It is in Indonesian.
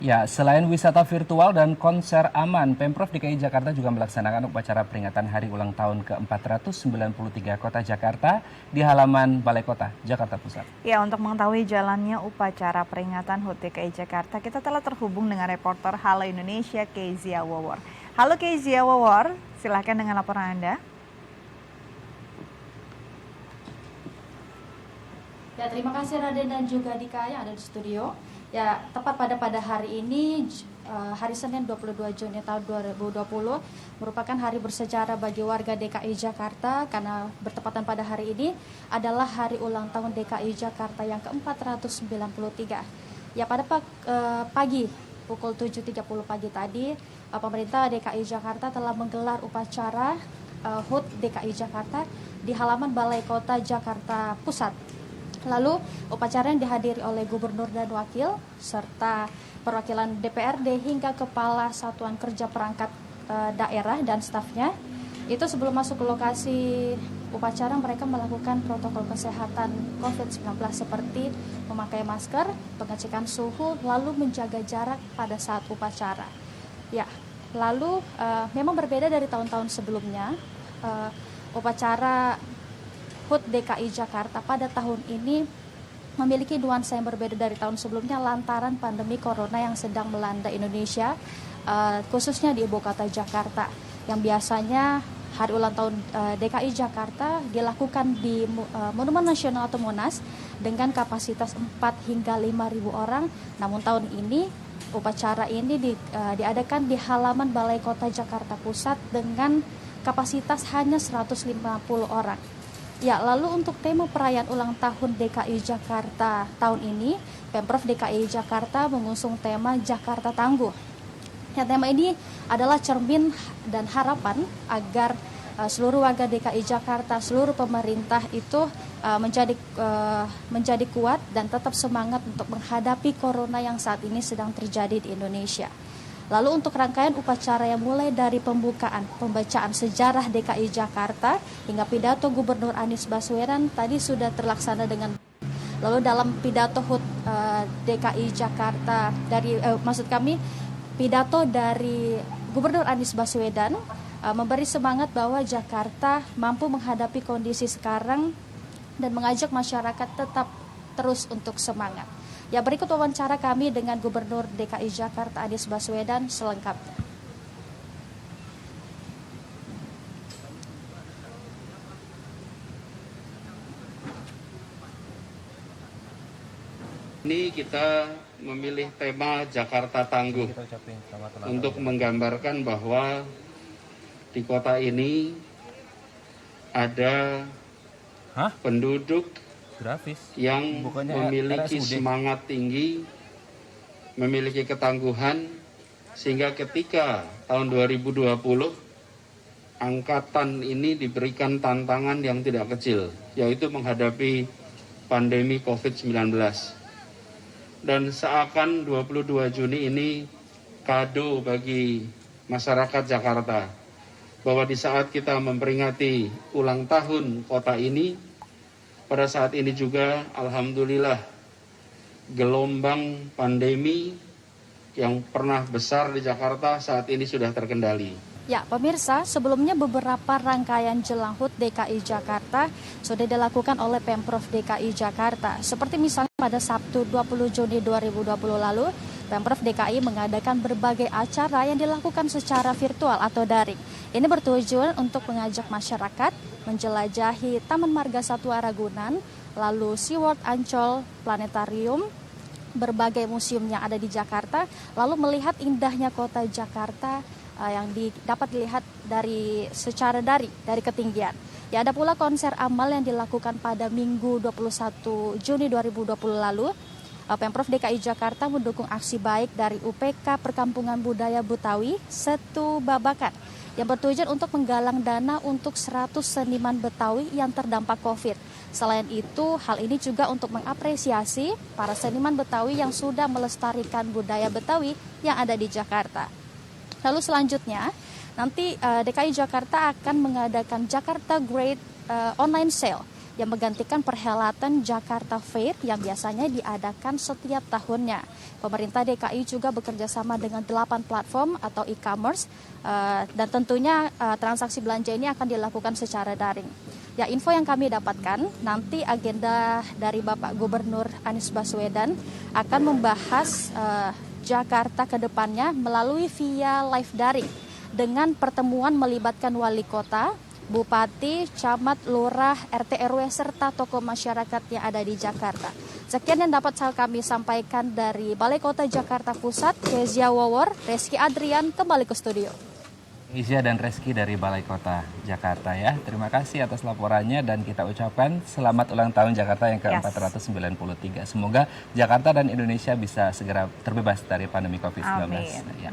Ya, selain wisata virtual dan konser aman, Pemprov DKI Jakarta juga melaksanakan upacara peringatan Hari Ulang Tahun ke-493 Kota Jakarta di halaman Balai Kota, Jakarta Pusat. Ya, untuk mengetahui jalannya upacara peringatan HUT DKI Jakarta, kita telah terhubung dengan reporter Halo Indonesia, Kezia Wawor. Halo Kezia Wawor, silahkan dengan laporan Anda. Ya, terima kasih Raden dan juga Dika yang ada di studio. Ya, tepat pada hari ini, hari Senin 22 Juni tahun 2020, merupakan hari bersejarah bagi warga DKI Jakarta karena bertepatan pada hari ini adalah hari ulang tahun DKI Jakarta yang ke-493. Ya, pada pagi pukul 7.30 pagi tadi, pemerintah DKI Jakarta telah menggelar upacara HUT DKI Jakarta di halaman Balai Kota Jakarta Pusat. Lalu upacara yang dihadiri oleh gubernur dan wakil serta perwakilan DPRD hingga kepala satuan kerja perangkat daerah dan stafnya. Itu sebelum masuk ke lokasi upacara mereka melakukan protokol kesehatan COVID-19 seperti memakai masker, pengecekan suhu, lalu menjaga jarak pada saat upacara. Ya, lalu memang berbeda dari tahun-tahun sebelumnya. Upacara HUT DKI Jakarta pada tahun ini memiliki nuansa yang berbeda dari tahun sebelumnya lantaran pandemi corona yang sedang melanda Indonesia, khususnya di ibu kota Jakarta, yang biasanya hari ulang tahun DKI Jakarta dilakukan di Monumen Nasional atau Monas dengan kapasitas 4 hingga 5.000 orang. Namun tahun ini upacara ini diadakan di halaman Balai Kota Jakarta Pusat dengan kapasitas hanya 150 orang. Ya, lalu untuk tema perayaan ulang tahun DKI Jakarta tahun ini, Pemprov DKI Jakarta mengusung tema Jakarta Tangguh. Ya, tema ini adalah cermin dan harapan agar seluruh warga DKI Jakarta, seluruh pemerintah itu menjadi kuat dan tetap semangat untuk menghadapi corona yang saat ini sedang terjadi di Indonesia. Lalu untuk rangkaian upacara yang mulai dari pembacaan sejarah DKI Jakarta hingga pidato Gubernur Anies Baswedan tadi sudah terlaksana dengan. Lalu dalam pidato HUT DKI Jakarta pidato dari Gubernur Anies Baswedan memberi semangat bahwa Jakarta mampu menghadapi kondisi sekarang dan mengajak masyarakat tetap terus untuk semangat. Ya, berikut wawancara kami dengan Gubernur DKI Jakarta Anies Baswedan selengkapnya. Ini kita memilih tema Jakarta Tangguh untuk menggambarkan bahwa di kota ini ada penduduk yang memiliki semangat tinggi, memiliki ketangguhan, sehingga ketika tahun 2020 angkatan ini diberikan tantangan yang tidak kecil, yaitu menghadapi pandemi COVID-19. Dan seakan 22 Juni ini kado bagi masyarakat Jakarta, bahwa di saat kita memperingati ulang tahun kota ini, pada saat ini juga alhamdulillah gelombang pandemi yang pernah besar di Jakarta saat ini sudah terkendali. Ya, pemirsa, sebelumnya beberapa rangkaian jelang HUT DKI Jakarta sudah dilakukan oleh Pemprov DKI Jakarta. Seperti misalnya pada Sabtu 20 Juni 2020 lalu, Pemprov DKI mengadakan berbagai acara yang dilakukan secara virtual atau daring. Ini bertujuan untuk mengajak masyarakat menjelajahi Taman Marga Satwa Ragunan, lalu SeaWorld Ancol, Planetarium, berbagai museum yang ada di Jakarta, lalu melihat indahnya kota Jakarta yang dapat dilihat secara dari ketinggian. Ya, ada pula konser amal yang dilakukan pada Minggu 21 Juni 2020 lalu. Pemprov DKI Jakarta mendukung aksi baik dari UPK Perkampungan Budaya Betawi Setu Babakan yang bertujuan untuk menggalang dana untuk 100 seniman Betawi yang terdampak COVID. Selain itu, hal ini juga untuk mengapresiasi para seniman Betawi yang sudah melestarikan budaya Betawi yang ada di Jakarta. Lalu selanjutnya, nanti DKI Jakarta akan mengadakan Jakarta Great Online Sale yang menggantikan perhelatan Jakarta Fair yang biasanya diadakan setiap tahunnya. Pemerintah DKI juga bekerja sama dengan 8 platform atau e-commerce dan tentunya transaksi belanja ini akan dilakukan secara daring. Ya, info yang kami dapatkan, nanti agenda dari Bapak Gubernur Anies Baswedan akan membahas Jakarta ke depannya melalui via live daring dengan pertemuan melibatkan wali kota, bupati, camat, lurah, RT RW serta tokoh masyarakat yang ada di Jakarta. Sekian yang dapat kami sampaikan dari Balai Kota Jakarta Pusat. Kezia Wawor, Reski Adrian kembali ke studio. Kezia dan Reski dari Balai Kota Jakarta ya. Terima kasih atas laporannya dan kita ucapkan selamat ulang tahun Jakarta yang ke-493. Semoga Jakarta dan Indonesia bisa segera terbebas dari pandemi COVID-19. Amin. Ya.